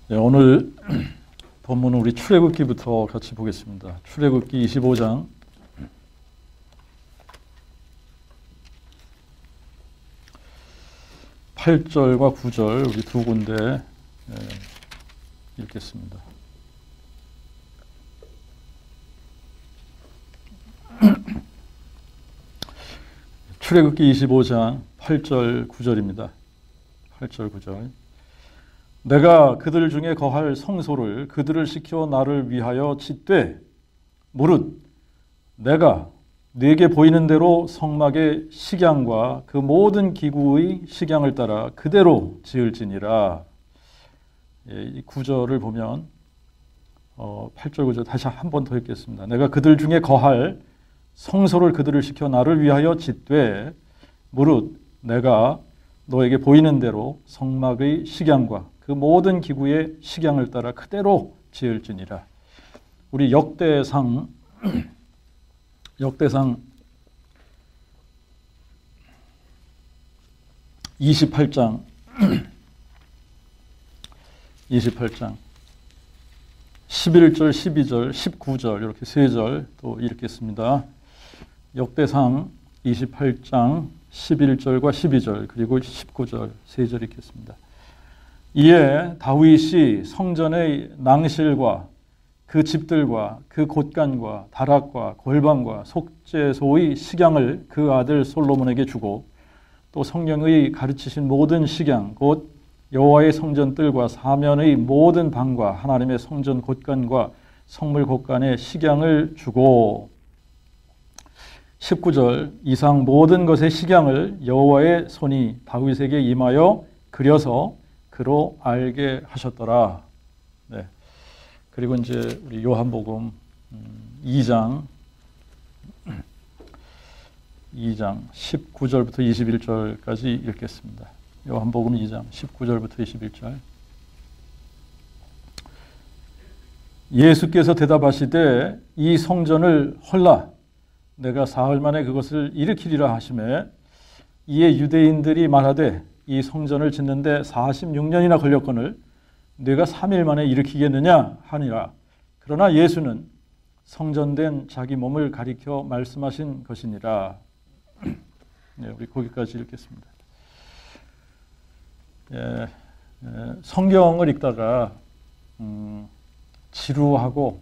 네, 오늘 본문은 우리 출애굽기부터 같이 보겠습니다. 출애굽기 25장 8절과 9절 우리 두 군데 읽겠습니다. 출애굽기 25장 8절 9절입니다. 8절 9절. 내가 그들 중에 거할 성소를 그들을 시켜 나를 위하여 짓되 무릇 내가 네게 보이는 대로 성막의 식양과 그 모든 기구의 식양을 따라 그대로 지을지니라. 이 구절을 보면 8절 9절 다시 한 번 더 읽겠습니다. 내가 그들 중에 거할 성소를 그들을 시켜 나를 위하여 짓되 무릇 내가 너에게 보이는 대로 성막의 식양과 그 모든 기구의 식양을 따라 그대로 지을지니라. 우리 역대상 28장 11절, 12절, 19절 이렇게 세 절 또 읽겠습니다. 역대상 28장 11절과 12절 그리고 19절 세 절 읽겠습니다. 이에 다윗이 성전의 낭실과 그 집들과 그 곳간과 다락과 골방과 속죄소의 식양을 그 아들 솔로몬에게 주고 또 성령의 가르치신 모든 식양 곧 여호와의 성전 뜰과 사면의 모든 방과 하나님의 성전 곳간과 성물 곳간의 식양을 주고 19절 이상 모든 것의 식양을 여호와의 손이 다윗에게 임하여 그려서 그로 알게 하셨더라. 네. 그리고 이제 우리 요한복음 2장 19절부터 21절까지 읽겠습니다. 요한복음 2장 19절부터 21절. 예수께서 대답하시되 이 성전을 헐라 내가 사흘 만에 그것을 일으키리라 하시매 이에 유대인들이 말하되 이 성전을 짓는데 46년이나 걸렸거늘 네가 3일 만에 일으키겠느냐 하니라. 그러나 예수는 성전된 자기 몸을 가리켜 말씀하신 것이니라. 네, 우리 거기까지 읽겠습니다. 성경을 읽다가 지루하고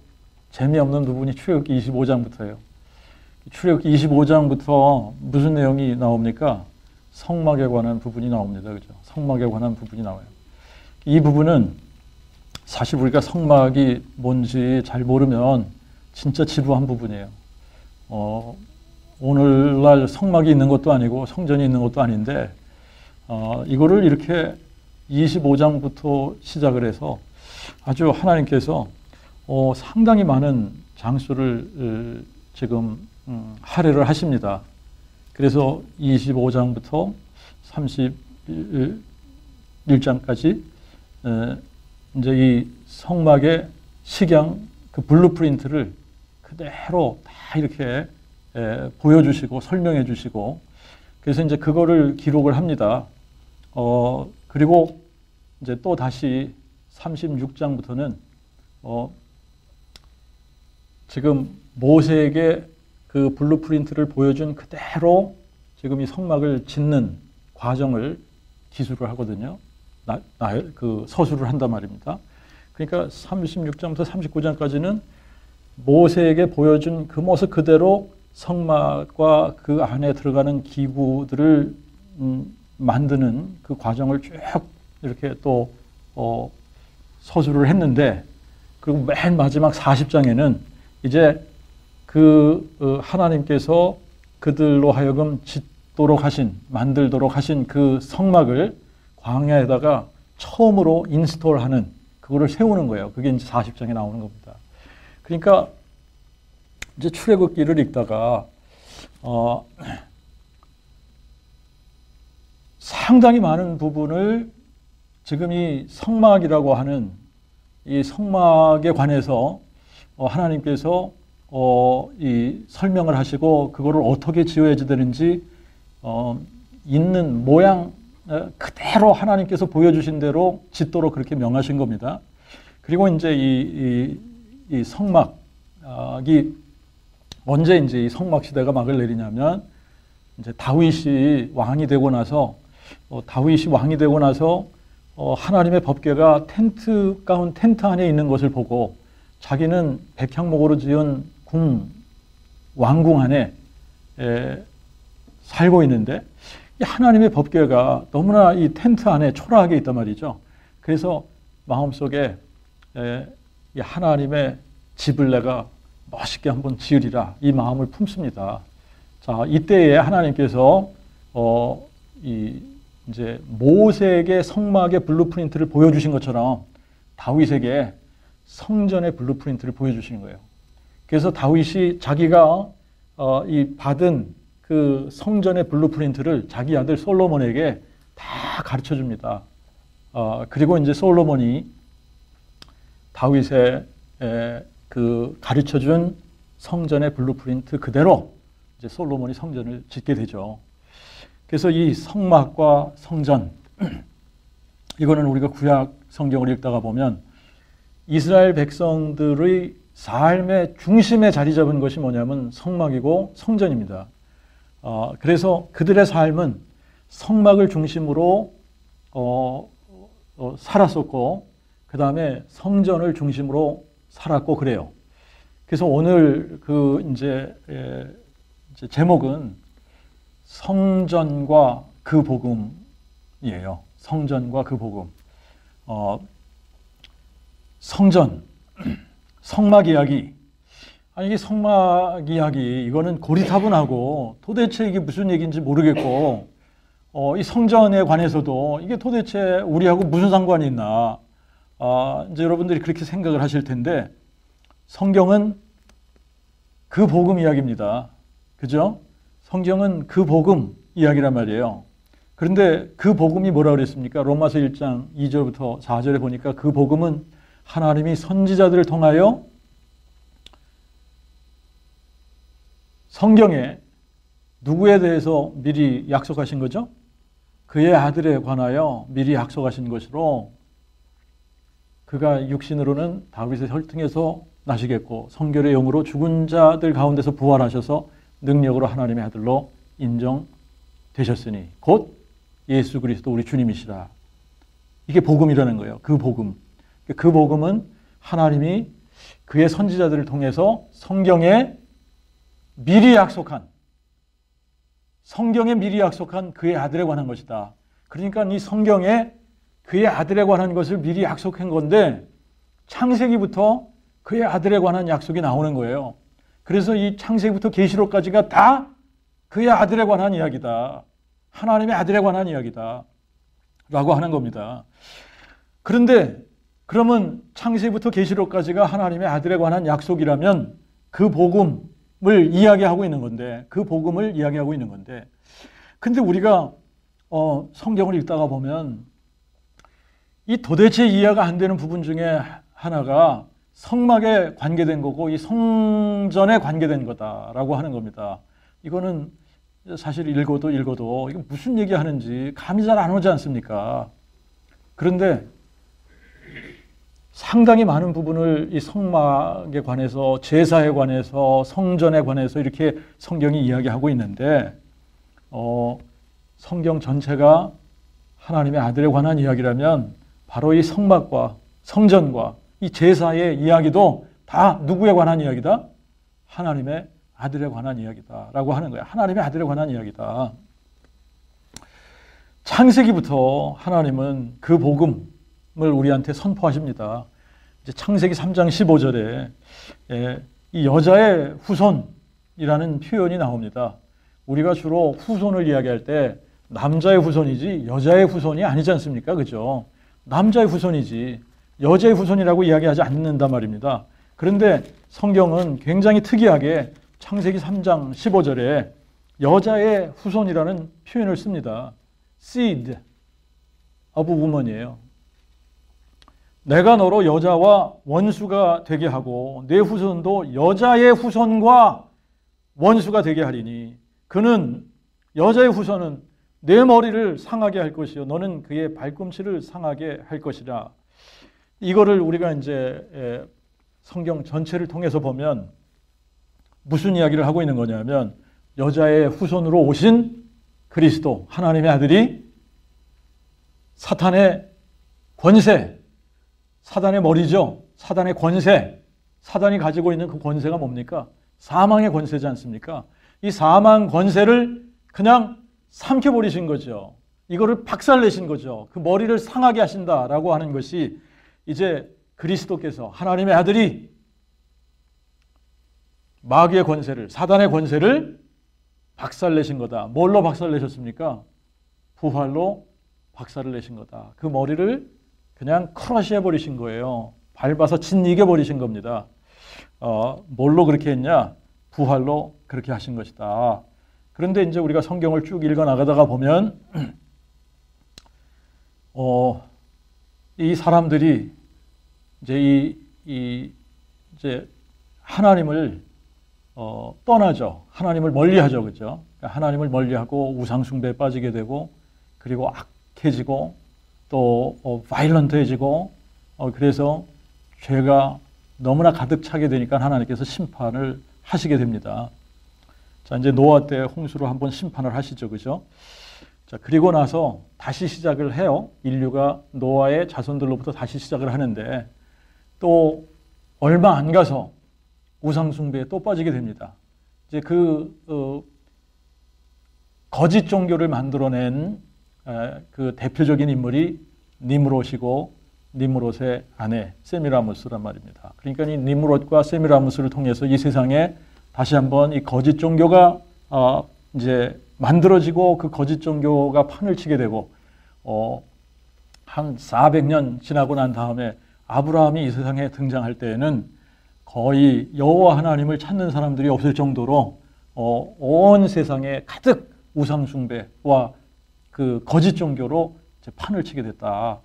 재미없는 부분이 출애굽기 25장부터예요. 출애굽기 25장부터 무슨 내용이 나옵니까? 성막에 관한 부분이 나옵니다. 그죠? 성막에 관한 부분이 나와요. 이 부분은 사실 우리가 성막이 뭔지 잘 모르면 진짜 지루한 부분이에요. 오늘날 성막이 있는 것도 아니고 성전이 있는 것도 아닌데 이거를 이렇게 25장부터 시작을 해서 아주 하나님께서 상당히 많은 장수를 지금 할애를 하십니다. 그래서 25장부터 31장까지 이제 이 성막의 식양 그 블루프린트를 그대로 다 이렇게 보여주시고 설명해 주시고 그래서 이제 그거를 기록을 합니다. 그리고 이제 또 다시 36장부터는 지금 모세에게 그 블루프린트를 보여준 그대로 지금 이 성막을 짓는 과정을 기술을 하거든요. 그 서술을 한단 말입니다. 그러니까 36장부터 39장까지는 모세에게 보여준 그 모습 그대로 성막과 그 안에 들어가는 기구들을 만드는 그 과정을 쭉 이렇게 또 서술을 했는데 그리고 맨 마지막 40장에는 이제 그 하나님께서 그들로 하여금 짓도록 하신 만들도록 하신 그 성막을 광야에다가 처음으로 인스톨하는 그거를 세우는 거예요. 그게 이제 40장에 나오는 겁니다. 그러니까 이제 출애굽기를 읽다가 상당히 많은 부분을 지금 이 성막이라고 하는 이 성막에 관해서 하나님께서 이 설명을 하시고 그거를 어떻게 지어야 되는지 있는 모양 그대로 하나님께서 보여주신 대로 짓도록 그렇게 명하신 겁니다. 그리고 이제 이 성막이 언제 이제 이 성막 시대가 막을 내리냐면 이제 다윗이 왕이 되고 나서 하나님의 법궤가 텐트 안에 있는 것을 보고 자기는 백향목으로 지은 왕궁 안에 살고 있는데 이 하나님의 법궤가 너무나 이 텐트 안에 초라하게 있단 말이죠. 그래서 마음속에 이 하나님의 집을 내가 멋있게 한번 지으리라 이 마음을 품습니다. 자, 이때에 하나님께서 이제 모세에게 성막의 블루프린트를 보여주신 것처럼 다윗에게 성전의 블루프린트를 보여주시는 거예요. 그래서 다윗이 자기가 이 받은 그 성전의 블루프린트를 자기 아들 솔로몬에게 다 가르쳐 줍니다. 그리고 이제 솔로몬이 다윗의 그 가르쳐 준 성전의 블루프린트 그대로 이제 솔로몬이 성전을 짓게 되죠. 그래서 이 성막과 성전, 이거는 우리가 구약 성경을 읽다가 보면 이스라엘 백성들의 삶의 중심에 자리 잡은 것이 뭐냐면 성막이고 성전입니다. 그래서 그들의 삶은 성막을 중심으로 살았었고, 그 다음에 성전을 중심으로 살았고 그래요. 그래서 오늘 이제 제목은 성전과 그 복음이에요. 성전과 그 복음. 성전, 성막 이야기. 아니, 이게 성막 이야기, 이거는 고리타분하고 도대체 이게 무슨 얘기인지 모르겠고, 이 성전에 관해서도 이게 도대체 우리하고 무슨 상관이 있나. 이제 여러분들이 그렇게 생각을 하실 텐데, 성경은 그 복음 이야기입니다. 그죠? 성경은 그 복음 이야기란 말이에요. 그런데 그 복음이 뭐라 그랬습니까? 로마서 1장 2절부터 4절에 보니까 그 복음은 하나님이 선지자들을 통하여 성경에 누구에 대해서 미리 약속하신 거죠? 그의 아들에 관하여 미리 약속하신 것으로 그가 육신으로는 다윗의 혈통에서 나시겠고 성결의 영으로 죽은 자들 가운데서 부활하셔서 능력으로 하나님의 아들로 인정되셨으니 곧 예수 그리스도 우리 주님이시라. 이게 복음이라는 거예요. 그 복음. 그 복음은 하나님이 그의 선지자들을 통해서 성경에 미리 약속한 그의 아들에 관한 것이다. 그러니까 이 성경에 그의 아들에 관한 것을 미리 약속한 건데 창세기부터 그의 아들에 관한 약속이 나오는 거예요. 그래서 이 창세기부터 계시록까지가 다 그의 아들에 관한 이야기다. 하나님의 아들에 관한 이야기다. 라고 하는 겁니다. 그런데 그러면 창세기부터 계시록까지가 하나님의 아들에 관한 약속이라면 그 복음을 이야기하고 있는 건데, 근데 우리가 성경을 읽다가 보면 이 도대체 이해가 안 되는 부분 중에 하나가 성막에 관계된 거고 이 성전에 관계된 거다라고 하는 겁니다. 이거는 사실 읽어도 이게 무슨 얘기하는지 감이 잘 안 오지 않습니까? 그런데 상당히 많은 부분을 이 성막에 관해서, 제사에 관해서, 성전에 관해서 이렇게 성경이 이야기하고 있는데 성경 전체가 하나님의 아들에 관한 이야기라면 바로 이 성막과 성전과 이 제사의 이야기도 다 누구에 관한 이야기다? 하나님의 아들에 관한 이야기다 라고 하는 거야. 하나님의 아들에 관한 이야기다. 창세기부터 하나님은 그 복음을 우리한테 선포하십니다. 이제 창세기 3장 15절에 이 여자의 후손이라는 표현이 나옵니다. 우리가 주로 후손을 이야기할 때 남자의 후손이지 여자의 후손이 아니지 않습니까? 그죠? 남자의 후손이지 여자의 후손이라고 이야기하지 않는단 말입니다. 그런데 성경은 굉장히 특이하게 창세기 3장 15절에 여자의 후손이라는 표현을 씁니다. seed of woman이에요. 내가 너로 여자와 원수가 되게 하고 내 후손도 여자의 후손과 원수가 되게 하리니 그는 여자의 후손은 내 머리를 상하게 할 것이요 너는 그의 발꿈치를 상하게 할 것이라. 이거를 우리가 이제 성경 전체를 통해서 보면 무슨 이야기를 하고 있는 거냐면 여자의 후손으로 오신 그리스도, 하나님의 아들이 사탄의 권세, 사단의 머리죠. 사단의 권세, 사단이 가지고 있는 그 권세가 뭡니까? 사망의 권세지 않습니까? 이 사망 권세를 그냥 삼켜버리신 거죠. 이거를 박살내신 거죠. 그 머리를 상하게 하신다라고 하는 것이 이제 그리스도께서, 하나님의 아들이 마귀의 권세를, 사단의 권세를 박살내신 거다. 뭘로 박살내셨습니까? 부활로 박살을 내신 거다. 그 머리를 그냥 크러쉬해버리신 거예요. 밟아서 짓이겨버리신 겁니다. 뭘로 그렇게 했냐? 부활로 그렇게 하신 것이다. 그런데 이제 우리가 성경을 쭉 읽어 나가다가 보면 이 사람들이 이제 이제 하나님을 떠나죠. 하나님을 멀리하죠, 그죠? 하나님을 멀리하고 우상숭배에 빠지게 되고, 그리고 악해지고, 또 바이런트해지고, 그래서 죄가 너무나 가득 차게 되니까 하나님께서 심판을 하시게 됩니다. 자, 이제 노아 때 홍수로 한번 심판을 하시죠, 그죠? 자, 그리고 나서 다시 시작을 해요. 인류가 노아의 자손들로부터 다시 시작을 하는데, 또 얼마 안 가서 우상숭배에 또 빠지게 됩니다. 이제 거짓 종교를 만들어낸 그 대표적인 인물이 니므롯이고, 니므롯의 아내 세미라무스란 말입니다. 그러니까 이 니므롯과 세미라무스를 통해서 이 세상에 다시 한번 이 거짓 종교가 이제 만들어지고, 그 거짓 종교가 판을 치게 되고, 한 400년 지나고 난 다음에 아브라함이 이 세상에 등장할 때에는 거의 여호와 하나님을 찾는 사람들이 없을 정도로 온 세상에 가득 우상숭배와 그 거짓 종교로 이제 판을 치게 됐다.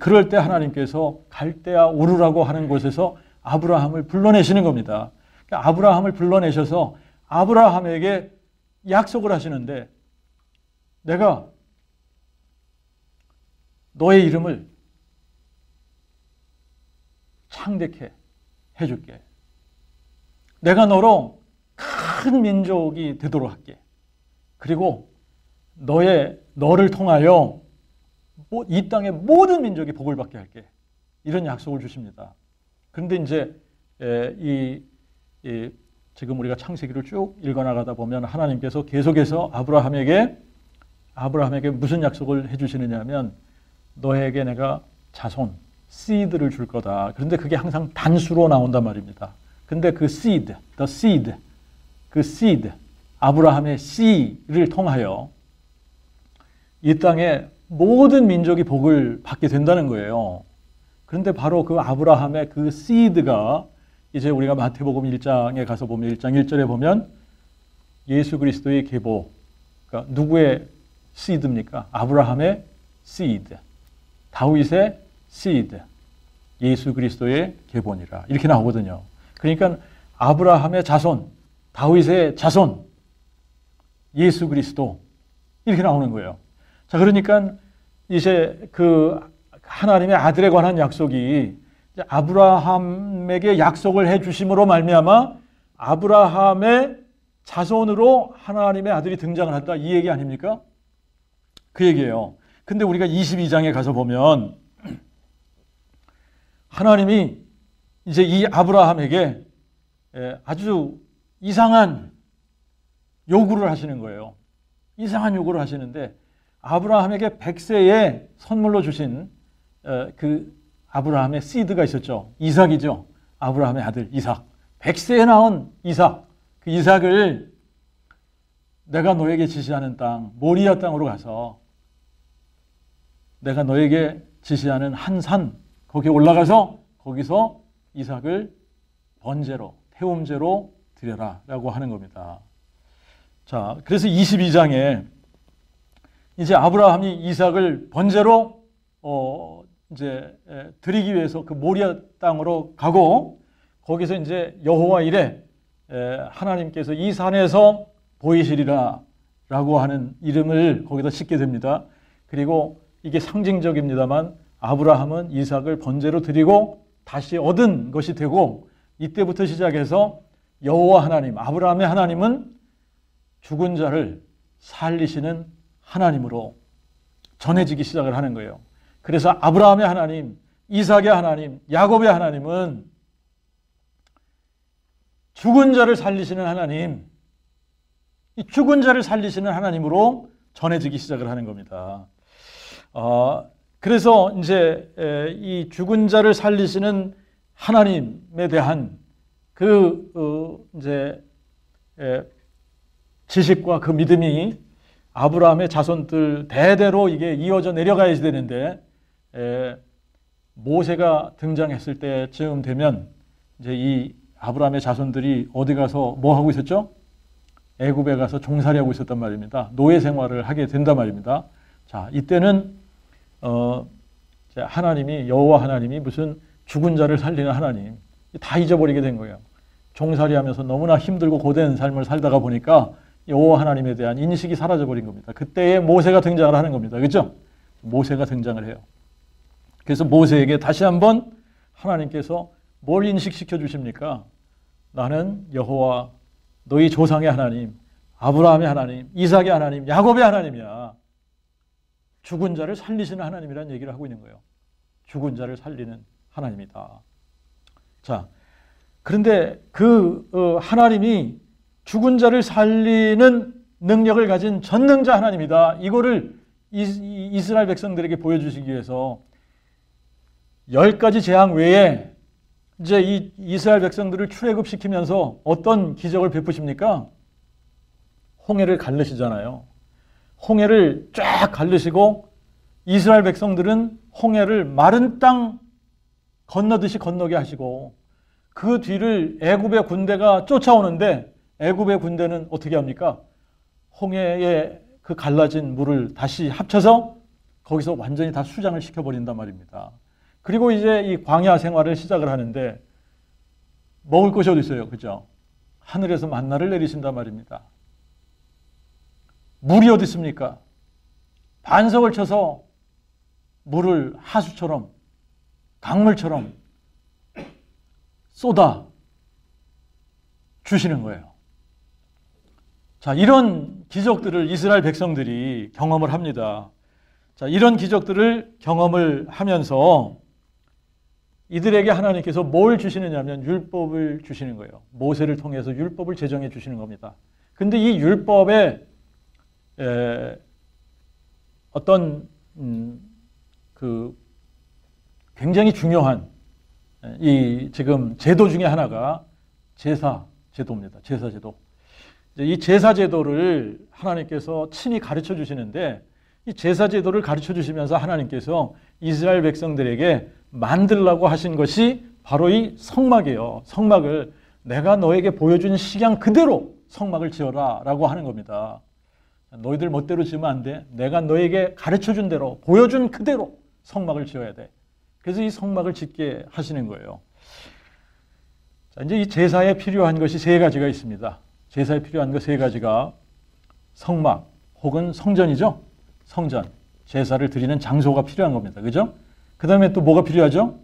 그럴 때 하나님께서 갈대아 우르라고 하는 곳에서 아브라함을 불러내시는 겁니다. 그러니까 아브라함을 불러내셔서 아브라함에게 약속을 하시는데, 내가 너의 이름을 창대케 해줄게. 내가 너로 큰 민족이 되도록 할게. 그리고 너를 통하여 이 땅의 모든 민족이 복을 받게 할게. 이런 약속을 주십니다. 그런데 이제 지금 우리가 창세기를 쭉 읽어나가다 보면 하나님께서 계속해서 아브라함에게 무슨 약속을 해주시느냐 하면, 너에게 내가 자손, seed를 줄 거다. 그런데 그게 항상 단수로 나온단 말입니다. 근데 그 seed, 그 seed, 아브라함의 씨를 통하여 이 땅의 모든 민족이 복을 받게 된다는 거예요. 그런데 바로 그 아브라함의 그 seed가 이제 우리가 마태복음 1장에 가서 보면 1장 1절에 보면 예수 그리스도의 계보, 그러니까 누구의 seed입니까? 아브라함의 seed, 다윗의 seed, 예수 그리스도의 계보니라, 이렇게 나오거든요. 그러니까 아브라함의 자손, 다윗의 자손, 예수 그리스도, 이렇게 나오는 거예요. 자, 그러니까 이제 그 하나님의 아들에 관한 약속이 아브라함에게 약속을 해 주심으로 말미암아 아브라함의 자손으로 하나님의 아들이 등장을 한다, 이 얘기 아닙니까? 그 얘기예요. 근데 우리가 22장에 가서 보면 하나님이 이제 이 아브라함에게 아주 이상한 요구를 하시는 거예요. 이상한 요구를 하시는데, 아브라함에게 100세에 선물로 주신 그 아브라함의 씨드가 있었죠. 이삭이죠. 아브라함의 아들 이삭. 100세에 낳은 이삭. 그 이삭을 내가 너에게 지시하는 땅, 모리아 땅으로 가서 내가 너에게 지시하는 한 산, 거기에 올라가서 거기서 이삭을 번제로, 태움제로 드려라 라고 하는 겁니다. 자, 그래서 22장에 이제 아브라함이 이삭을 번제로 이제 드리기 위해서 그 모리아 땅으로 가고, 거기서 이제 여호와 이레, 하나님께서 이 산에서 보이시리라 라고 하는 이름을 거기다 짓게 됩니다. 그리고 이게 상징적입니다만 아브라함은 이삭을 번제로 드리고 다시 얻은 것이 되고, 이때부터 시작해서 여호와 하나님, 아브라함의 하나님은 죽은 자를 살리시는 하나님으로 전해지기 시작을 하는 거예요. 그래서 아브라함의 하나님, 이삭의 하나님, 야곱의 하나님은 죽은 자를 살리시는 하나님, 이 죽은 자를 살리시는 하나님으로 전해지기 시작을 하는 겁니다. 그래서 이제 이 죽은 자를 살리시는 하나님에 대한 이제 지식과 그 믿음이 아브라함의 자손들 대대로 이게 이어져 내려가야지 되는데, 모세가 등장했을 때쯤 되면 이제 이 아브라함의 자손들이 어디 가서 뭐 하고 있었죠? 애굽에 가서 종살이 하고 있었단 말입니다. 노예 생활을 하게 된단 말입니다. 자, 이때는 하나님이, 여호와 하나님이 무슨 죽은 자를 살리는 하나님, 다 잊어버리게 된 거예요. 종살이 하면서 너무나 힘들고 고된 삶을 살다가 보니까 여호와 하나님에 대한 인식이 사라져버린 겁니다. 그때에 모세가 등장을 하는 겁니다. 그렇죠? 모세가 등장을 해요. 그래서 모세에게 다시 한번 하나님께서 뭘 인식시켜 주십니까? 나는 여호와, 너희 조상의 하나님, 아브라함의 하나님, 이삭의 하나님, 야곱의 하나님이야. 죽은 자를 살리시는 하나님이라는 얘기를 하고 있는 거예요. 죽은 자를 살리는 하나님이다. 자, 그런데 하나님이 죽은 자를 살리는 능력을 가진 전능자 하나님이다. 이거를 이스라엘 백성들에게 보여주시기 위해서 10가지 재앙 외에 이제 이 이스라엘 백성들을 출애굽시키면서 어떤 기적을 베푸십니까? 홍해를 갈르시잖아요. 홍해를 쫙 갈르시고 이스라엘 백성들은 홍해를 마른 땅 건너듯이 건너게 하시고, 그 뒤를 애굽의 군대가 쫓아오는데 애굽의 군대는 어떻게 합니까? 홍해에 그 갈라진 물을 다시 합쳐서 거기서 완전히 다 수장을 시켜버린단 말입니다. 그리고 이제 이 광야 생활을 시작을 하는데 먹을 것이 어디 있어요? 그죠? 하늘에서 만나를 내리신단 말입니다. 물이 어디 있습니까? 반석을 쳐서 물을 하수처럼, 강물처럼 쏟아 주시는 거예요. 자, 이런 기적들을 이스라엘 백성들이 경험을 합니다. 자, 이런 기적들을 경험을 하면서 이들에게 하나님께서 뭘 주시느냐면 율법을 주시는 거예요. 모세를 통해서 율법을 제정해 주시는 겁니다. 근데 이 율법에 어떤 굉장히 중요한 이 지금 제도 중에 하나가 제사 제도입니다. 제사 제도. 이 제사 제도를 하나님께서 친히 가르쳐 주시는데, 이 제사 제도를 가르쳐 주시면서 하나님께서 이스라엘 백성들에게 만들라고 하신 것이 바로 이 성막이에요. 성막을 내가 너에게 보여준 식양 그대로 성막을 지어라 라고 하는 겁니다. 너희들 멋대로 지으면 안 돼. 내가 너에게 가르쳐준 대로, 보여준 그대로 성막을 지어야 돼. 그래서 이 성막을 짓게 하시는 거예요. 자, 이제 이 제사에 필요한 것이 3가지가 있습니다. 제사에 필요한 것 3가지가 성막 혹은 성전이죠. 성전, 제사를 드리는 장소가 필요한 겁니다. 그죠? 그 다음에 또 뭐가 필요하죠?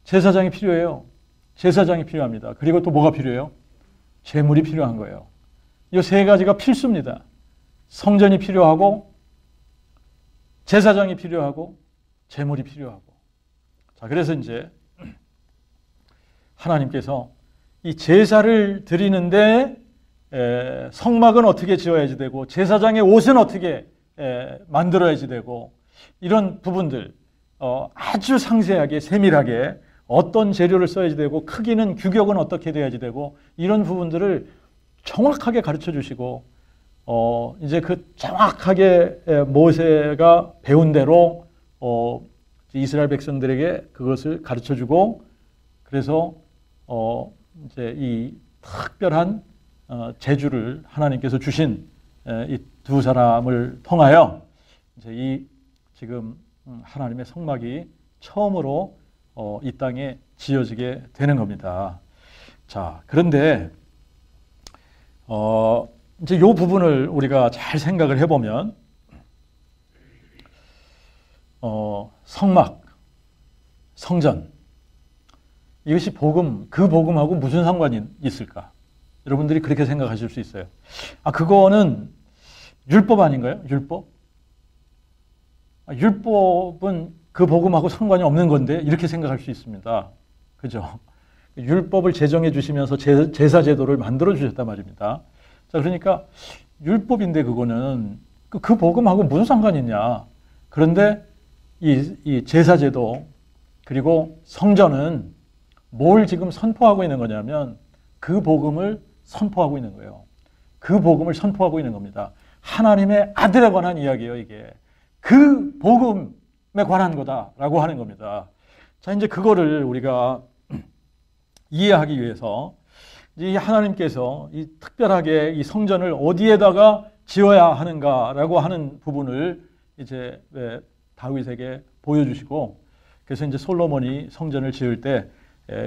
제사장이 필요해요. 제사장이 필요합니다. 그리고 또 뭐가 필요해요? 제물이 필요한 거예요. 이 3가지가 필수입니다. 성전이 필요하고, 제사장이 필요하고, 제물이 필요하고. 자, 그래서 이제 하나님께서 이 제사를 드리는데 성막은 어떻게 지어야지 되고, 제사장의 옷은 어떻게 만들어야지 되고, 이런 부분들 아주 상세하게 세밀하게 어떤 재료를 써야지 되고, 크기는 규격은 어떻게 돼야지 되고, 이런 부분들을 정확하게 가르쳐 주시고, 이제 그 정확하게 모세가 배운 대로 이스라엘 백성들에게 그것을 가르쳐 주고, 그래서 이제 이 특별한 재주를 하나님께서 주신 이 2사람을 통하여 이제 이 지금 하나님의 성막이 처음으로 이 땅에 지어지게 되는 겁니다. 자, 그런데 이제 이 부분을 우리가 잘 생각을 해보면 성막 성전. 이것이 복음, 그 복음하고 무슨 상관이 있을까? 여러분들이 그렇게 생각하실 수 있어요. 그거는 율법 아닌가요? 율법? 율법은 그 복음하고 상관이 없는 건데 이렇게 생각할 수 있습니다. 그죠? 율법을 제정해 주시면서 제사 제도를 만들어 주셨단 말입니다. 자, 그러니까 율법인데 그거는 그 복음하고 무슨 상관이 있냐? 그런데 이 제사 제도 그리고 성전은 뭘 지금 선포하고 있는 거냐면 그 복음을 선포하고 있는 거예요. 그 복음을 선포하고 있는 겁니다. 하나님의 아들에 관한 이야기예요, 이게. 그 복음에 관한 거다라고 하는 겁니다. 자, 이제 그거를 우리가 이해하기 위해서 이 하나님께서 이 특별하게 이 성전을 어디에다가 지어야 하는가라고 하는 부분을 이제 다윗에게 보여주시고, 그래서 이제 솔로몬이 성전을 지을 때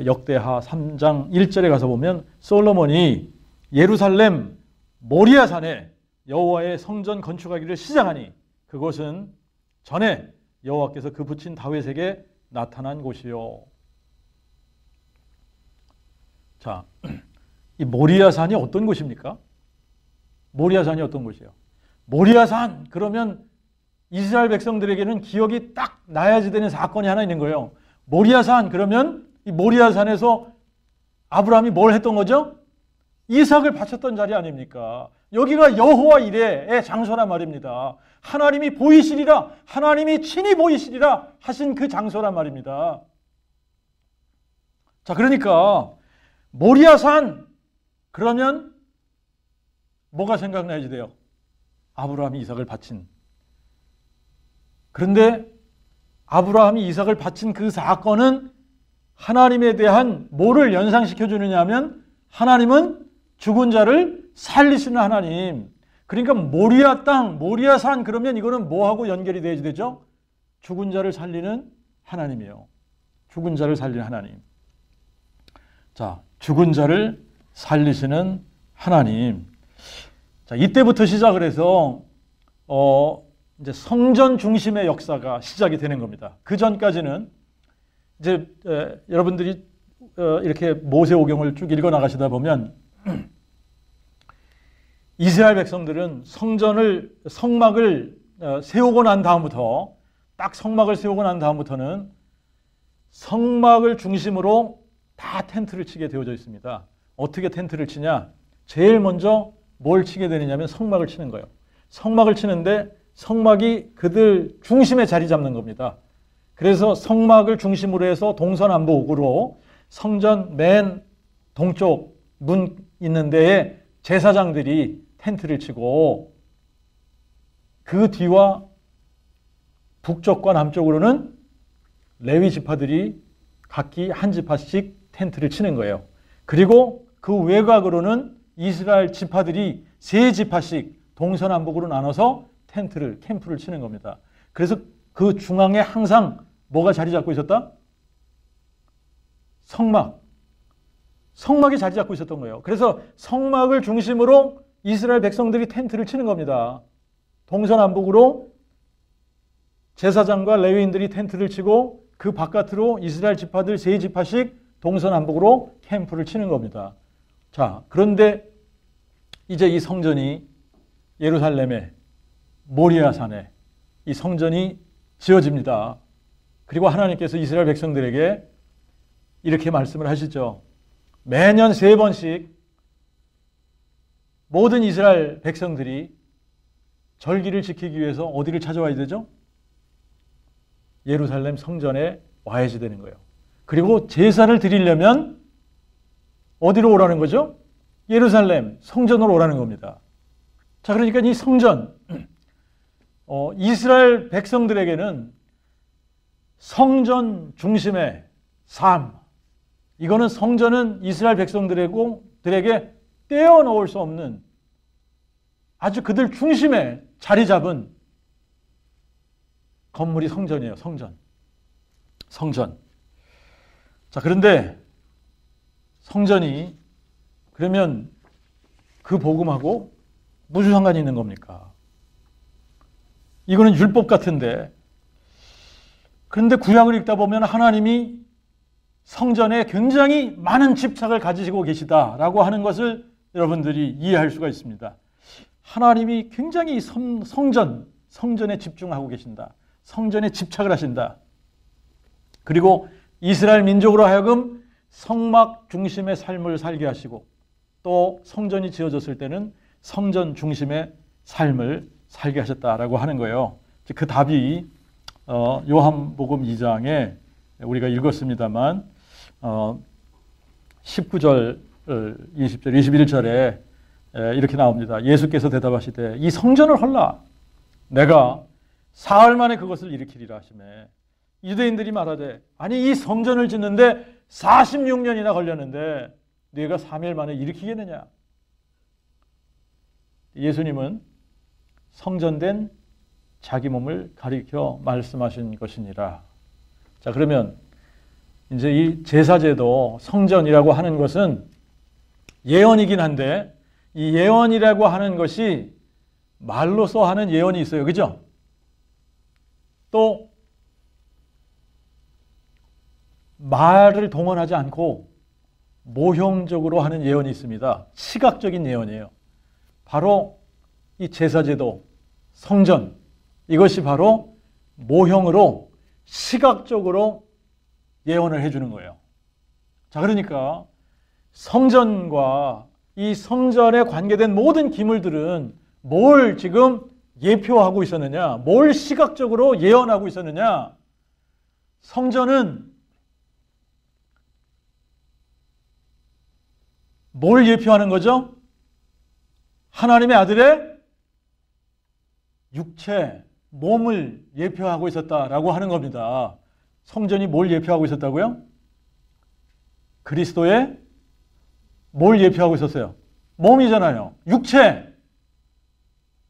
역대하 3장 1절에 가서 보면 솔로몬이 예루살렘 모리아 산에 여호와의 성전 건축하기를 시작하니 그곳은 전에 여호와께서 그 붙인 다윗에게 나타난 곳이요. 자, 이 모리아 산이 어떤 곳입니까? 모리아 산이 어떤 곳이에요? 모리아 산 그러면 이스라엘 백성들에게는 기억이 딱 나야지 되는 사건이 하나 있는 거예요. 모리아 산 그러면 이 모리아 산에서 아브라함이 뭘 했던 거죠? 이삭을 바쳤던 자리 아닙니까? 여기가 여호와 이레의 장소란 말입니다. 하나님이 보이시리라, 하나님이 친히 보이시리라 하신 그 장소란 말입니다. 자, 그러니까 모리아산 그러면 뭐가 생각나야지 돼요? 아브라함이 이삭을 바친. 그런데 아브라함이 이삭을 바친 그 사건은 하나님에 대한 뭐를 연상시켜 주느냐 하면 하나님은 죽은 자를 살리시는 하나님. 그러니까 모리아 땅, 모리아 산 그러면 이거는 뭐하고 연결이 돼야지 되죠? 죽은 자를 살리는 하나님이에요. 죽은 자를 살리는 하나님. 자, 죽은 자를 살리시는 하나님. 자, 이때부터 시작을 해서 이제 성전 중심의 역사가 시작이 되는 겁니다. 그 전까지는 이제 여러분들이 이렇게 모세오경을 쭉 읽어 나가시다 보면 이스라엘 백성들은 성막을 세우고 난 다음부터 딱 성막을 세우고 난 다음부터는 성막을 중심으로 다 텐트를 치게 되어져 있습니다. 어떻게 텐트를 치냐? 제일 먼저 뭘 치게 되느냐면 성막을 치는 거예요. 성막을 치는데 성막이 그들 중심에 자리 잡는 겁니다. 그래서 성막을 중심으로 해서 동서남북으로 성전 맨 동쪽 문 있는 데에 제사장들이 텐트를 치고 그 뒤와 북쪽과 남쪽으로는 레위 지파들이 각기 한 지파씩 텐트를 치는 거예요. 그리고 그 외곽으로는 이스라엘 지파들이 세 지파씩 동서남북으로 나눠서 캠프를 치는 겁니다. 그래서 그 중앙에 항상 뭐가 자리 잡고 있었다? 성막이 자리 잡고 있었던 거예요. 그래서 성막을 중심으로 이스라엘 백성들이 텐트를 치는 겁니다. 동서남북으로 제사장과 레위인들이 텐트를 치고 그 바깥으로 이스라엘 지파들 세 지파씩 동서남북으로 캠프를 치는 겁니다. 자, 그런데 이제 이 성전이 예루살렘의 모리아 산에 이 성전이 지어집니다. 그리고 하나님께서 이스라엘 백성들에게 이렇게 말씀을 하시죠. 매년 3번씩 모든 이스라엘 백성들이 절기를 지키기 위해서 어디를 찾아와야 되죠? 예루살렘 성전에 와야지 되는 거예요. 그리고 제사를 드리려면 어디로 오라는 거죠? 예루살렘 성전으로 오라는 겁니다. 자, 그러니까 이 성전, 이스라엘 백성들에게는 성전 중심의 삶, 이거는 성전은 이스라엘 백성들에게 떼어놓을 수 없는 아주 그들 중심에 자리 잡은 건물이 성전이에요. 성전. 자, 그런데 성전이 그러면 그 복음하고 무슨 상관이 있는 겁니까? 이거는 율법 같은데 그런데 구약을 읽다 보면 하나님이 성전에 굉장히 많은 집착을 가지시고 계시다라고 하는 것을 여러분들이 이해할 수가 있습니다. 하나님이 굉장히 성전에 집중하고 계신다. 성전에 집착을 하신다. 그리고 이스라엘 민족으로 하여금 성막 중심의 삶을 살게 하시고 또 성전이 지어졌을 때는 성전 중심의 삶을 살게 하셨다라고 하는 거예요. 그 답이 요한복음 2장에 우리가 읽었습니다만 19절, 20절, 21절에 이렇게 나옵니다. 예수께서 대답하시되 이 성전을 헐라 내가 사흘 만에 그것을 일으키리라 하시매 유대인들이 말하되 아니 이 성전을 짓는데 46년이나 걸렸는데 네가 3일 만에 일으키겠느냐. 예수님은 성전된 자기 몸을 가리켜 말씀하신 것이니라. 자, 그러면 이제 이 제사제도 성전이라고 하는 것은 예언이긴 한데 이 예언이라고 하는 것이 말로써 하는 예언이 있어요. 그죠? 또 말을 동원하지 않고 모형적으로 하는 예언이 있습니다. 시각적인 예언이에요. 바로 이 제사제도, 성전, 이것이 바로 모형으로 시각적으로 예언을 해주는 거예요. 자, 그러니까 성전과 이 성전에 관계된 모든 기물들은 뭘 지금 예표하고 있었느냐? 뭘 시각적으로 예언하고 있었느냐? 성전은 뭘 예표하는 거죠? 하나님의 아들의 육체, 몸을 예표하고 있었다라고 하는 겁니다. 성전이 뭘 예표하고 있었다고요? 그리스도의 뭘 예표하고 있었어요? 몸이잖아요. 육체.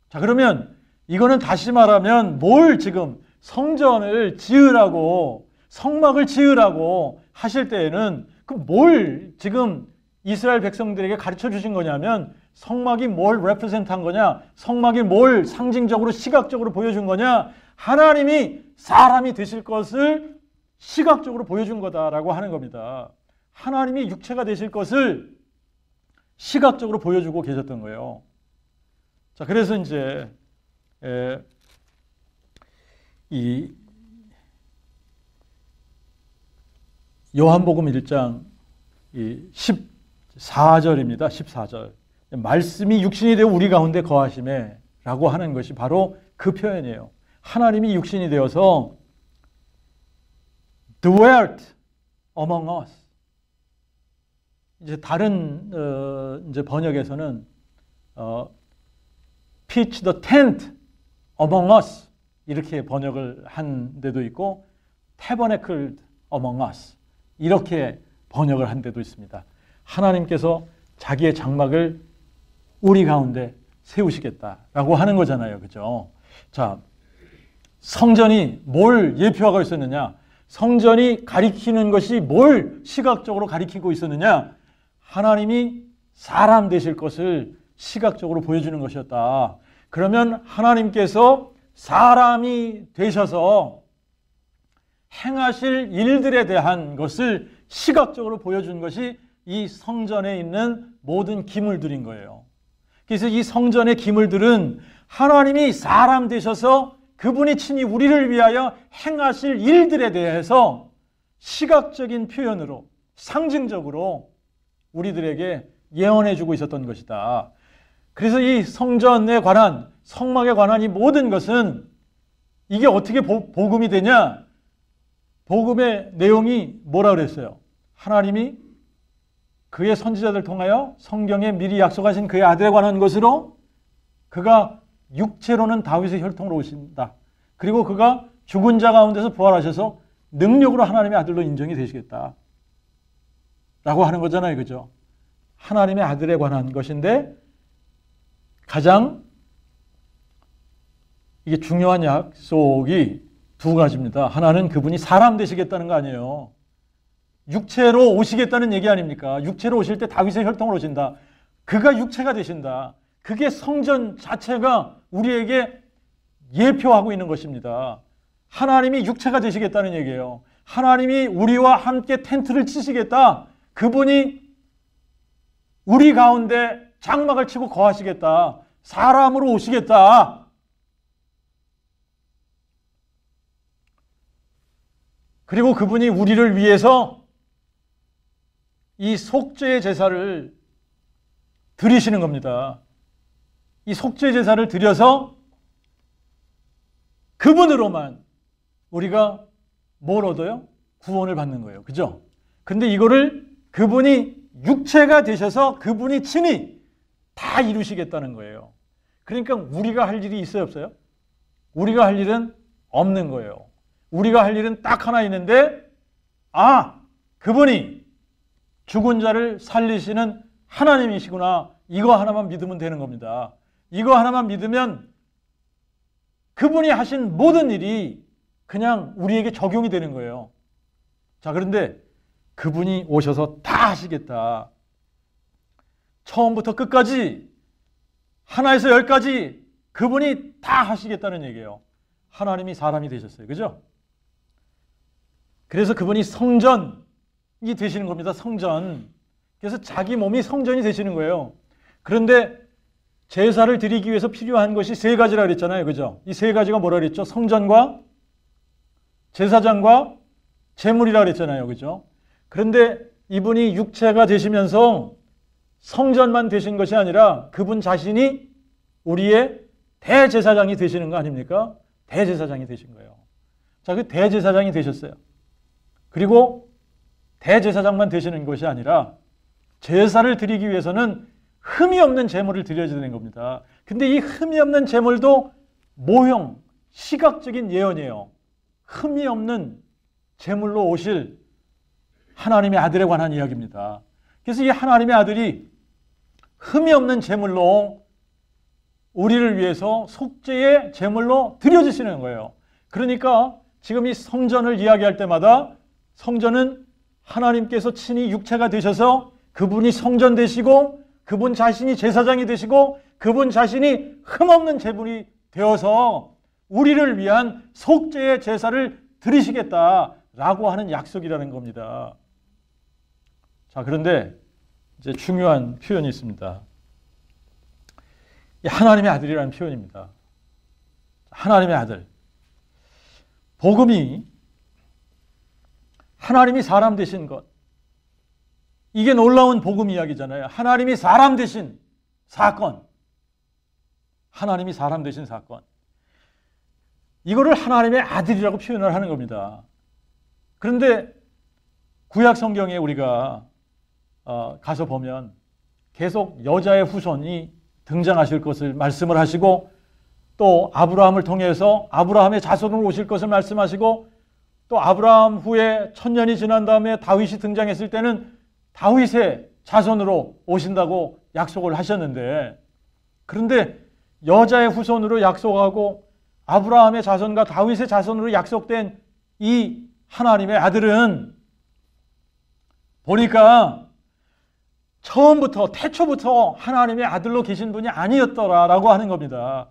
자, 그러면 이거는 다시 말하면 뭘 지금 성전을 지으라고 성막을 지으라고 하실 때에는 그 뭘 지금 이스라엘 백성들에게 가르쳐 주신 거냐면 성막이 뭘 레프레젠트한 거냐? 성막이 뭘 상징적으로 시각적으로 보여준 거냐? 하나님이 사람이 되실 것을 시각적으로 보여준 거다라고 하는 겁니다. 하나님이 육체가 되실 것을 시각적으로 보여주고 계셨던 거예요. 자, 그래서 이제 이 요한복음 1장 14절입니다. 14절. 말씀이 육신이 되어 우리 가운데 거하심에 라고 하는 것이 바로 그 표현이에요. 하나님이 육신이 되어서 dwelt among us. 이제 다른 이제 번역에서는 pitch the tent among us 이렇게 번역을 한 데도 있고 tabernacled among us 이렇게 번역을 한 데도 있습니다. 하나님께서 자기의 장막을 우리 가운데 세우시겠다라고 하는 거잖아요. 그죠? 자, 성전이 뭘 예표하고 있었느냐? 성전이 가리키는 것이 뭘 시각적으로 가리키고 있었느냐? 하나님이 사람 되실 것을 시각적으로 보여주는 것이었다. 그러면 하나님께서 사람이 되셔서 행하실 일들에 대한 것을 시각적으로 보여준 것이 이 성전에 있는 모든 기물들인 거예요. 그래서 이 성전의 기물들은 하나님이 사람 되셔서 그분이 친히 우리를 위하여 행하실 일들에 대해서 시각적인 표현으로 상징적으로 우리들에게 예언해 주고 있었던 것이다. 그래서 이 성전에 관한 성막에 관한 이 모든 것은 이게 어떻게 복음이 되냐? 복음의 내용이 뭐라 그랬어요? 하나님이 그의 선지자들 통하여 성경에 미리 약속하신 그의 아들에 관한 것으로 그가 육체로는 다윗의 혈통으로 오신다. 그리고 그가 죽은 자 가운데서 부활하셔서 능력으로 하나님의 아들로 인정이 되시겠다. 라고 하는 거잖아요. 그죠? 하나님의 아들에 관한 것인데 가장 이게 중요한 약속이 두 가지입니다. 하나는 그분이 사람 되시겠다는 거 아니에요. 육체로 오시겠다는 얘기 아닙니까? 육체로 오실 때 다윗의 혈통으로 오신다. 그가 육체가 되신다. 그게 성전 자체가 우리에게 예표하고 있는 것입니다. 하나님이 육체가 되시겠다는 얘기예요. 하나님이 우리와 함께 텐트를 치시겠다. 그분이 우리 가운데 장막을 치고 거하시겠다. 사람으로 오시겠다. 그리고 그분이 우리를 위해서 이 속죄의 제사를 드리시는 겁니다. 이 속죄 제사를 드려서 그분으로만 우리가 뭘 얻어요? 구원을 받는 거예요. 그죠? 근데 이거를 그분이 육체가 되셔서 그분이 친히 다 이루시겠다는 거예요. 그러니까 우리가 할 일이 있어요, 없어요? 우리가 할 일은 없는 거예요. 우리가 할 일은 딱 하나 있는데, 그분이 죽은 자를 살리시는 하나님이시구나. 이거 하나만 믿으면 되는 겁니다. 이거 하나만 믿으면 그분이 하신 모든 일이 그냥 우리에게 적용이 되는 거예요. 자, 그런데 그분이 오셔서 다 하시겠다. 처음부터 끝까지 하나에서 열까지 그분이 다 하시겠다는 얘기예요. 하나님이 사람이 되셨어요. 그죠? 그래서 그분이 성전이 되시는 겁니다. 성전. 그래서 자기 몸이 성전이 되시는 거예요. 그런데 제사를 드리기 위해서 필요한 것이 세 가지라 그랬잖아요. 그죠? 이 세 가지가 뭐라 그랬죠? 성전과 제사장과 제물이라 그랬잖아요. 그죠? 그런데 이분이 육체가 되시면서 성전만 되신 것이 아니라 그분 자신이 우리의 대제사장이 되시는 거 아닙니까? 대제사장이 되신 거예요. 자, 그 대제사장이 되셨어요. 그리고 대제사장만 되시는 것이 아니라 제사를 드리기 위해서는 흠이 없는 제물을 드려야 되는 겁니다. 근데 이 흠이 없는 제물도 모형, 시각적인 예언이에요. 흠이 없는 제물로 오실 하나님의 아들에 관한 이야기입니다. 그래서 이 하나님의 아들이 흠이 없는 제물로 우리를 위해서 속죄의 제물로 드려지시는 거예요. 그러니까 지금 이 성전을 이야기할 때마다 성전은 하나님께서 친히 육체가 되셔서 그분이 성전 되시고 그분 자신이 제사장이 되시고 그분 자신이 흠없는 제물이 되어서 우리를 위한 속죄의 제사를 드리시겠다라고 하는 약속이라는 겁니다. 자, 그런데 이제 중요한 표현이 있습니다. 이 하나님의 아들이라는 표현입니다. 하나님의 아들. 복음이 하나님이 사람 되신 것. 이게 놀라운 복음 이야기잖아요. 하나님이 사람 되신 사건. 하나님이 사람 되신 사건. 이거를 하나님의 아들이라고 표현을 하는 겁니다. 그런데 구약 성경에 우리가 가서 보면 계속 여자의 후손이 등장하실 것을 말씀을 하시고 또 아브라함을 통해서 아브라함의 자손으로 오실 것을 말씀하시고 또 아브라함 후에 1000년이 지난 다음에 다윗이 등장했을 때는 다윗의 자손으로 오신다고 약속을 하셨는데 그런데 여자의 후손으로 약속하고 아브라함의 자손과 다윗의 자손으로 약속된 이 하나님의 아들은 보니까 처음부터 태초부터 하나님의 아들로 계신 분이 아니었더라라고 하는 겁니다.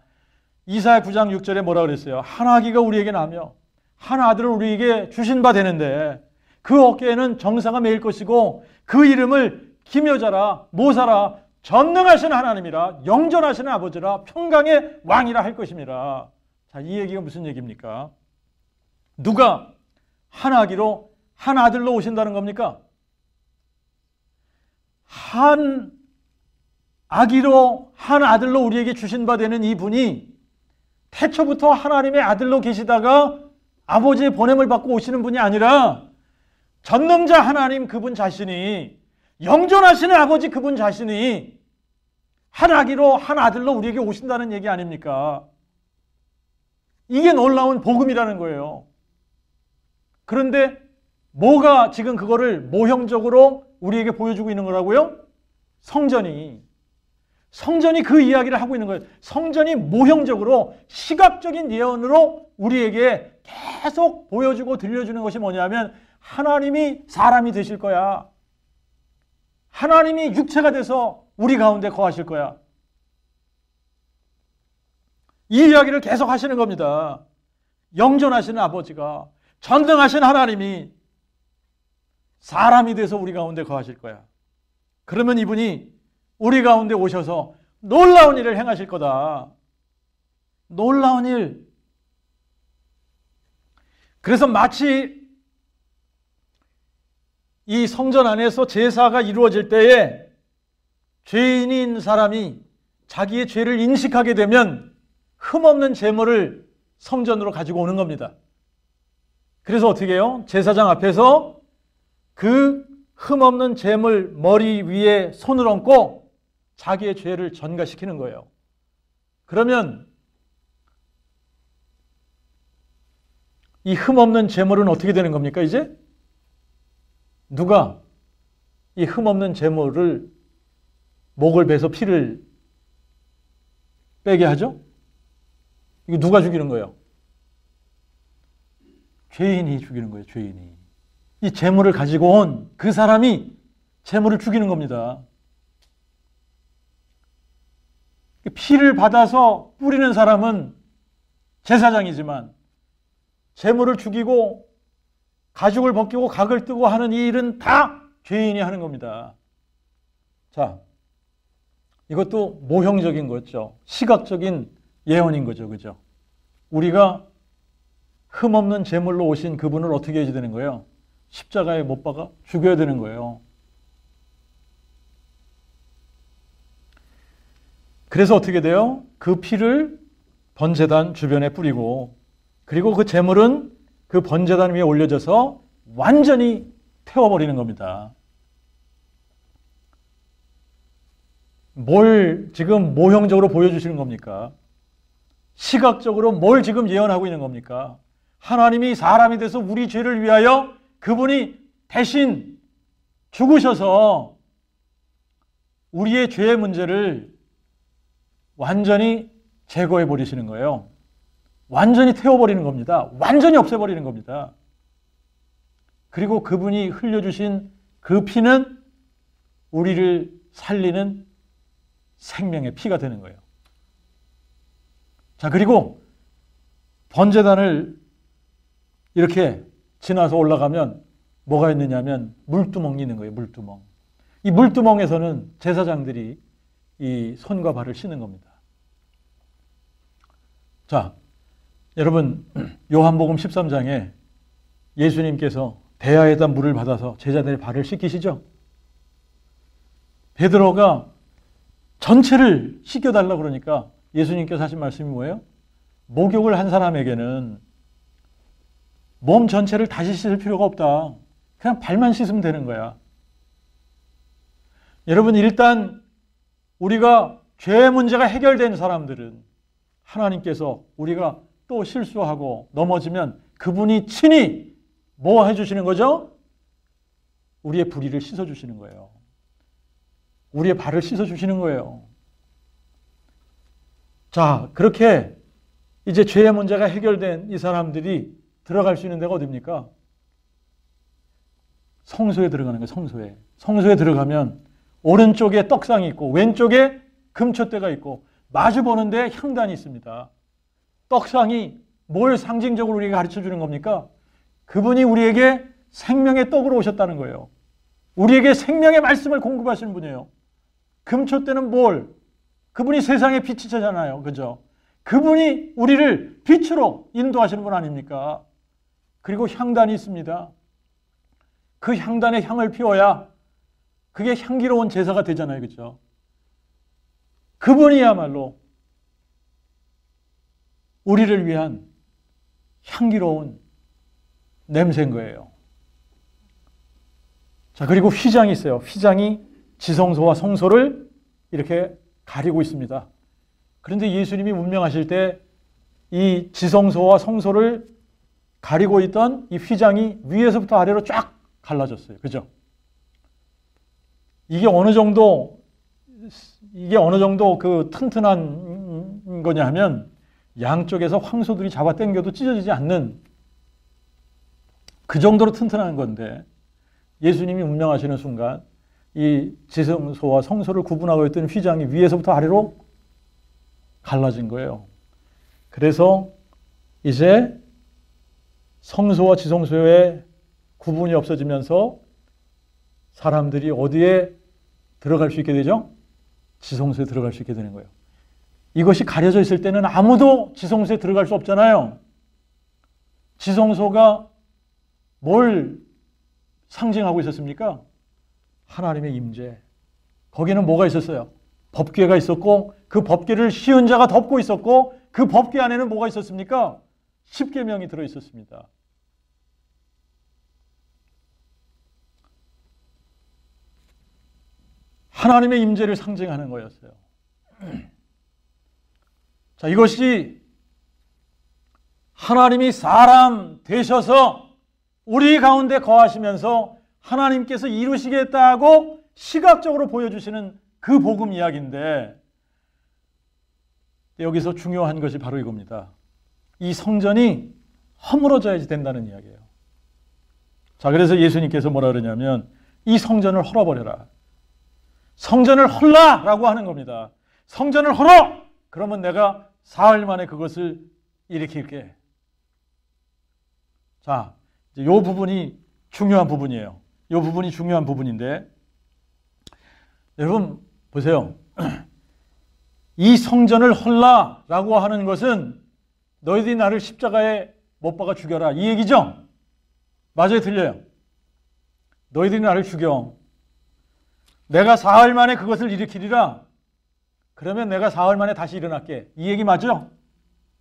이사야 9장 6절에 뭐라 그랬어요? 한 아기가 우리에게 나며 한 아들을 우리에게 주신 바 되는데 그 어깨에는 정사가 매일 것이고 그 이름을 기묘자라 모사라 전능하신 하나님이라 영존하시는 아버지라 평강의 왕이라 할 것임이라. 자, 이 얘기가 무슨 얘기입니까? 누가 한 아기로 한 아들로 오신다는 겁니까? 한 아기로 한 아들로 우리에게 주신 바 되는 이분이 태초부터 하나님의 아들로 계시다가 아버지의 보냄을 받고 오시는 분이 아니라 전능자 하나님 그분 자신이 영존하시는 아버지 그분 자신이 한 아기로 한 아들로 우리에게 오신다는 얘기 아닙니까? 이게 놀라운 복음이라는 거예요. 그런데 뭐가 지금 그거를 모형적으로 우리에게 보여주고 있는 거라고요? 성전이 그 이야기를 하고 있는 거예요. 성전이 모형적으로 시각적인 예언으로 우리에게 계속 보여주고 들려주는 것이 뭐냐면 하나님이 사람이 되실 거야. 하나님이 육체가 돼서 우리 가운데 거하실 거야. 이 이야기를 계속 하시는 겁니다. 영존하시는 아버지가, 전능하신 하나님이 사람이 돼서 우리 가운데 거하실 거야. 그러면 이분이 우리 가운데 오셔서 놀라운 일을 행하실 거다. 놀라운 일. 그래서 마치 이 성전 안에서 제사가 이루어질 때에 죄인인 사람이 자기의 죄를 인식하게 되면 흠없는 제물을 성전으로 가지고 오는 겁니다. 그래서 어떻게 해요? 제사장 앞에서 그 흠없는 제물 머리 위에 손을 얹고 자기의 죄를 전가시키는 거예요. 그러면 이 흠없는 제물은 어떻게 되는 겁니까, 이제? 누가 이 흠없는 제물을 목을 베서 피를 빼게 하죠? 이거 누가 죽이는 거예요? 죄인이 죽이는 거예요, 죄인이. 이 제물을 가지고 온 그 사람이 제물을 죽이는 겁니다. 피를 받아서 뿌리는 사람은 제사장이지만 제물을 죽이고 가죽을 벗기고 각을 뜨고 하는 이 일은 다 죄인이 하는 겁니다. 자, 이것도 모형적인 거죠. 시각적인 예언인 거죠. 그죠? 우리가 흠없는 제물로 오신 그분을 어떻게 해야 되는 거예요? 십자가에 못 박아 죽여야 되는 거예요. 그래서 어떻게 돼요? 그 피를 번제단 주변에 뿌리고, 그리고 그 제물은 그 번제단 위에 올려져서 완전히 태워버리는 겁니다. 뭘 지금 모형적으로 보여주시는 겁니까? 시각적으로 뭘 지금 예언하고 있는 겁니까? 하나님이 사람이 돼서 우리 죄를 위하여 그분이 대신 죽으셔서 우리의 죄의 문제를 완전히 제거해 버리시는 거예요. 완전히 태워버리는 겁니다. 완전히 없애버리는 겁니다. 그리고 그분이 흘려주신 그 피는 우리를 살리는 생명의 피가 되는 거예요. 자, 그리고 번제단을 이렇게 지나서 올라가면 뭐가 있느냐면 물두멍이 있는 거예요. 물두멍. 이 물두멍에서는 제사장들이 이 손과 발을 씻는 겁니다. 자, 여러분, 요한복음 13장에 예수님께서 대야에다 물을 받아서 제자들의 발을 씻기시죠? 베드로가 전체를 씻겨달라고 그러니까 예수님께서 하신 말씀이 뭐예요? 목욕을 한 사람에게는 몸 전체를 다시 씻을 필요가 없다. 그냥 발만 씻으면 되는 거야. 여러분, 일단 우리가 죄 문제가 해결된 사람들은 하나님께서 우리가 또 실수하고 넘어지면 그분이 친히 뭐 해주시는 거죠? 우리의 불의를 씻어주시는 거예요. 우리의 발을 씻어주시는 거예요. 자, 그렇게 이제 죄의 문제가 해결된 이 사람들이 들어갈 수 있는 데가 어디입니까? 성소에 들어가는 거예요. 성소에. 성소에 들어가면 오른쪽에 떡상이 있고 왼쪽에 금촛대가 있고 마주 보는데 향단이 있습니다. 떡상이 뭘 상징적으로 우리에게 가르쳐 주는 겁니까? 그분이 우리에게 생명의 떡으로 오셨다는 거예요. 우리에게 생명의 말씀을 공급하시는 분이에요. 금촛대는 뭘? 그분이 세상의 빛이잖아요. 그죠? 그분이 우리를 빛으로 인도하시는 분 아닙니까? 그리고 향단이 있습니다. 그 향단에 향을 피워야 그게 향기로운 제사가 되잖아요. 그죠? 그분이야말로 우리를 위한 향기로운 냄새인 거예요. 자, 그리고 휘장이 있어요. 휘장이 지성소와 성소를 이렇게 가리고 있습니다. 그런데 예수님이 운명하실 때 이 지성소와 성소를 가리고 있던 이 휘장이 위에서부터 아래로 쫙 갈라졌어요. 그죠? 이게 어느 정도 그 튼튼한 거냐 하면 양쪽에서 황소들이 잡아 당겨도 찢어지지 않는 그 정도로 튼튼한 건데 예수님이 운명하시는 순간 이 지성소와 성소를 구분하고 있던 휘장이 위에서부터 아래로 갈라진 거예요. 그래서 이제 성소와 지성소의 구분이 없어지면서 사람들이 어디에 들어갈 수 있게 되죠? 지성소에 들어갈 수 있게 되는 거예요. 이것이 가려져 있을 때는 아무도 지성소에 들어갈 수 없잖아요. 지성소가 뭘 상징하고 있었습니까? 하나님의 임재. 거기는 뭐가 있었어요? 법궤가 있었고 그 법궤를 씌운 자가 덮고 있었고 그 법궤 안에는 뭐가 있었습니까? 십계명이 들어 있었습니다. 하나님의 임재를 상징하는 거였어요. 자, 이것이 하나님이 사람 되셔서 우리 가운데 거하시면서 하나님께서 이루시겠다고 시각적으로 보여주시는 그 복음 이야기인데, 여기서 중요한 것이 바로 이겁니다. 이 성전이 허물어져야지 된다는 이야기예요. 자, 그래서 예수님께서 뭐라 그러냐면 이 성전을 헐어버려라. 성전을 헐라라고 하는 겁니다. 성전을 헐어! 그러면 내가 사흘 만에 그것을 일으킬게. 자, 이 부분이 중요한 부분이에요. 이 부분이 중요한 부분인데, 여러분 보세요. 이 성전을 헐라라고 하는 것은 너희들이 나를 십자가에 못 박아 죽여라 이 얘기죠? 맞아요, 틀려요? 너희들이 나를 죽여. 내가 사흘 만에 그것을 일으키리라. 그러면 내가 사흘 만에 다시 일어날게. 이 얘기 맞죠?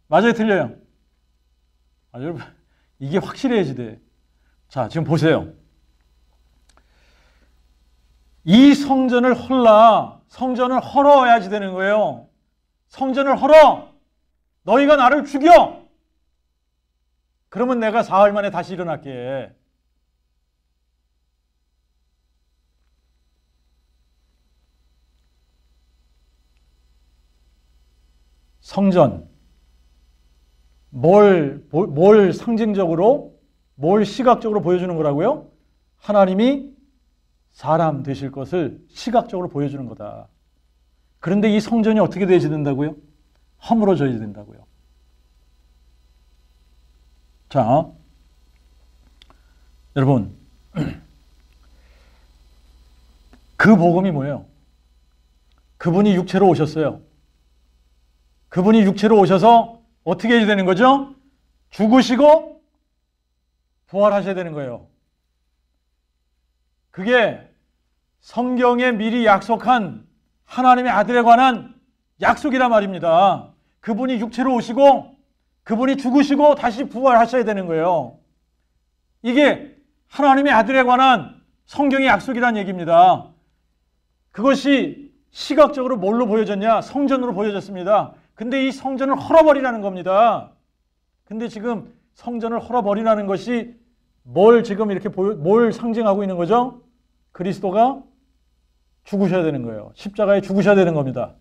맞아요, 틀려요? 여러분, 이게 확실해야지 돼. 자, 지금 보세요. 이 성전을 헐라. 성전을 헐어야지 되는 거예요. 성전을 헐어. 너희가 나를 죽여. 그러면 내가 사흘 만에 다시 일어날게. 성전, 뭘 상징적으로, 뭘 시각적으로 보여주는 거라고요? 하나님이 사람 되실 것을 시각적으로 보여주는 거다. 그런데 이 성전이 어떻게 되어야 된다고요? 허물어져야 된다고요. 자, 여러분, 그 복음이 뭐예요? 그분이 육체로 오셨어요. 그분이 육체로 오셔서 어떻게 해야 되는 거죠? 죽으시고 부활하셔야 되는 거예요. 그게 성경에 미리 약속한 하나님의 아들에 관한 약속이란 말입니다. 그분이 육체로 오시고 그분이 죽으시고 다시 부활하셔야 되는 거예요. 이게 하나님의 아들에 관한 성경의 약속이란 얘기입니다. 그것이 시각적으로 뭘로 보여졌냐? 성전으로 보여졌습니다. 근데 이 성전을 헐어버리라는 겁니다. 근데 지금 성전을 헐어버리라는 것이 뭘 지금 이렇게 뭘 상징하고 있는 거죠? 그리스도가 죽으셔야 되는 거예요. 십자가에 죽으셔야 되는 겁니다.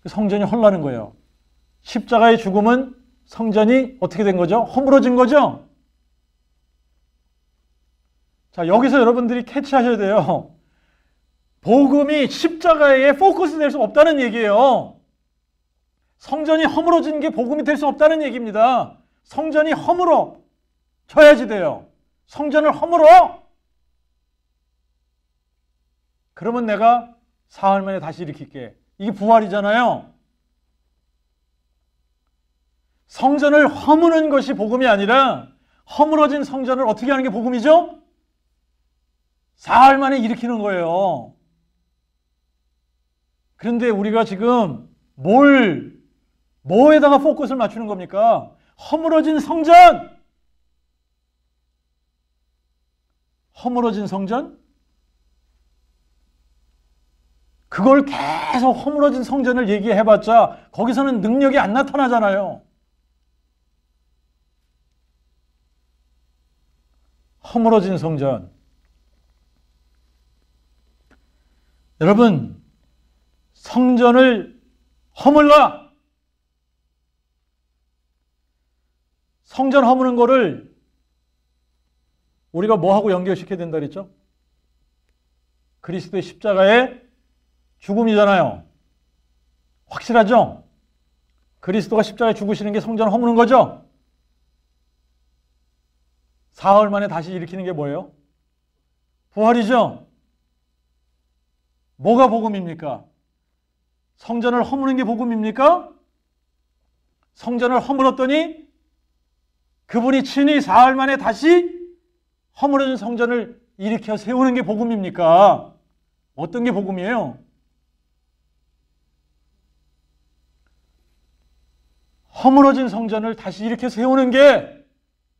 성전이 헐라는 거예요. 십자가의 죽음은 성전이 어떻게 된 거죠? 허물어진 거죠? 자, 여기서 여러분들이 캐치하셔야 돼요. 복음이 십자가에 포커스 될 수 없다는 얘기예요. 성전이 허물어진 게 복음이 될 수 없다는 얘기입니다. 성전이 허물어져야지 돼요. 성전을 허물어! 그러면 내가 사흘 만에 다시 일으킬게. 이게 부활이잖아요. 성전을 허무는 것이 복음이 아니라 허물어진 성전을 어떻게 하는 게 복음이죠? 사흘 만에 일으키는 거예요. 그런데 우리가 지금 뭐에다가 포커스를 맞추는 겁니까? 허물어진 성전! 허물어진 성전? 그걸 계속 허물어진 성전을 얘기해봤자 거기서는 능력이 안 나타나잖아요. 허물어진 성전. 여러분, 성전을 허물라. 성전 허무는 거를 우리가 뭐하고 연결시켜야 된다 그랬죠? 그리스도의 십자가의 죽음이잖아요. 확실하죠? 그리스도가 십자가에 죽으시는 게 성전을 허무는 거죠? 사흘 만에 다시 일으키는 게 뭐예요? 부활이죠. 뭐가 복음입니까? 성전을 허무는 게 복음입니까? 성전을 허물었더니 그분이 친히 사흘 만에 다시 허물어진 성전을 일으켜 세우는 게 복음입니까? 어떤 게 복음이에요? 허물어진 성전을 다시 일으켜 세우는 게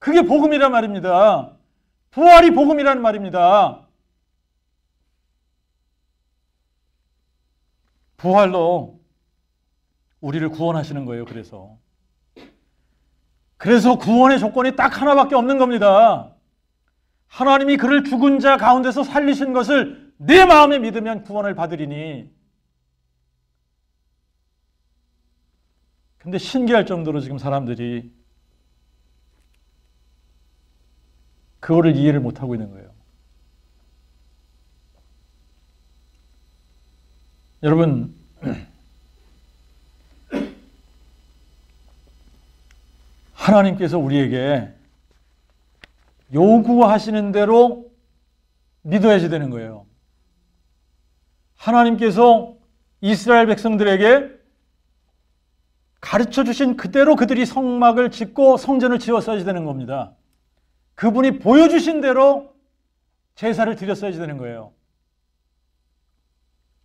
그게 복음이란 말입니다. 부활이 복음이라는 말입니다. 부활로 우리를 구원하시는 거예요. 그래서 구원의 조건이 딱 하나밖에 없는 겁니다. 하나님이 그를 죽은 자 가운데서 살리신 것을 내 마음에 믿으면 구원을 받으리니. 근데 신기할 정도로 지금 사람들이 그거를 이해를 못하고 있는 거예요. 여러분, 하나님께서 우리에게 요구하시는 대로 믿어야지 되는 거예요. 하나님께서 이스라엘 백성들에게 가르쳐 주신 그대로 그들이 성막을 짓고 성전을 지었어야지 되는 겁니다. 그분이 보여주신 대로 제사를 드렸어야지 되는 거예요.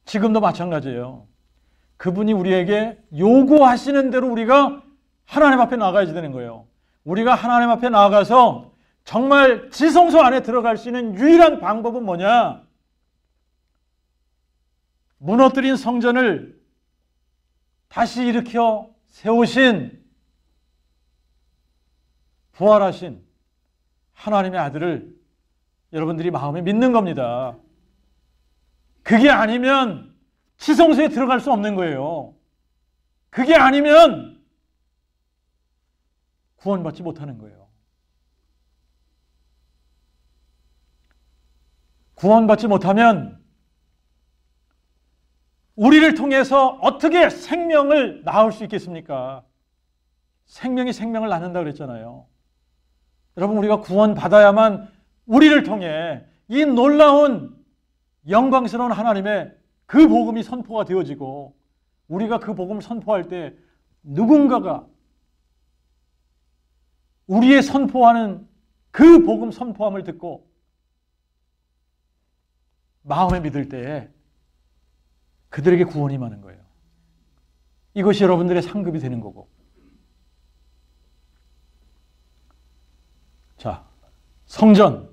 지금도 마찬가지예요. 그분이 우리에게 요구하시는 대로 우리가 하나님 앞에 나가야지 되는 거예요. 우리가 하나님 앞에 나가서 정말 지성소 안에 들어갈 수 있는 유일한 방법은 뭐냐? 무너뜨린 성전을 다시 일으켜 세우신, 부활하신 하나님의 아들을 여러분들이 마음에 믿는 겁니다. 그게 아니면 지성소에 들어갈 수 없는 거예요. 그게 아니면 구원받지 못하는 거예요. 구원받지 못하면 우리를 통해서 어떻게 생명을 낳을 수 있겠습니까? 생명이 생명을 낳는다 그랬잖아요. 여러분, 우리가 구원받아야만 우리를 통해 이 놀라운 영광스러운 하나님의 그 복음이 선포가 되어지고, 우리가 그 복음을 선포할 때 누군가가 우리의 선포하는 그 복음 선포함을 듣고 마음에 믿을 때에 그들에게 구원이 임하는 거예요. 이것이 여러분들의 상급이 되는 거고. 자, 성전.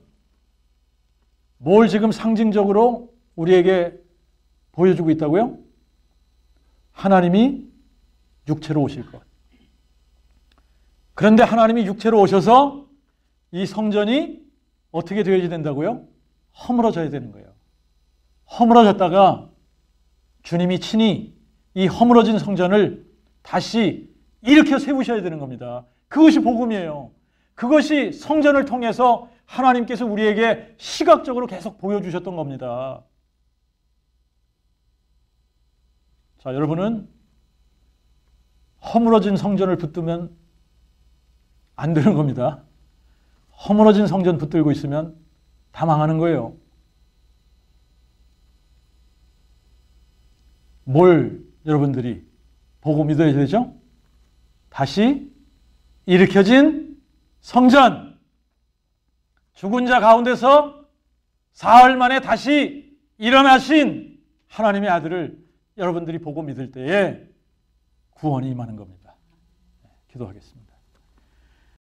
뭘 지금 상징적으로 우리에게 보여주고 있다고요? 하나님이 육체로 오실 것. 그런데 하나님이 육체로 오셔서 이 성전이 어떻게 되어야 된다고요? 허물어져야 되는 거예요. 허물어졌다가 주님이 친히 이 허물어진 성전을 다시 일으켜 세우셔야 되는 겁니다. 그것이 복음이에요. 그것이 성전을 통해서 하나님께서 우리에게 시각적으로 계속 보여주셨던 겁니다. 자, 여러분은 허물어진 성전을 붙들면 안 되는 겁니다. 허물어진 성전 붙들고 있으면 다 망하는 거예요. 뭘 여러분들이 보고 믿어야 되죠? 다시 일으켜진 성전, 죽은 자 가운데서 사흘 만에 다시 일어나신 하나님의 아들을 여러분들이 보고 믿을 때에 구원이 임하는 겁니다. 기도하겠습니다.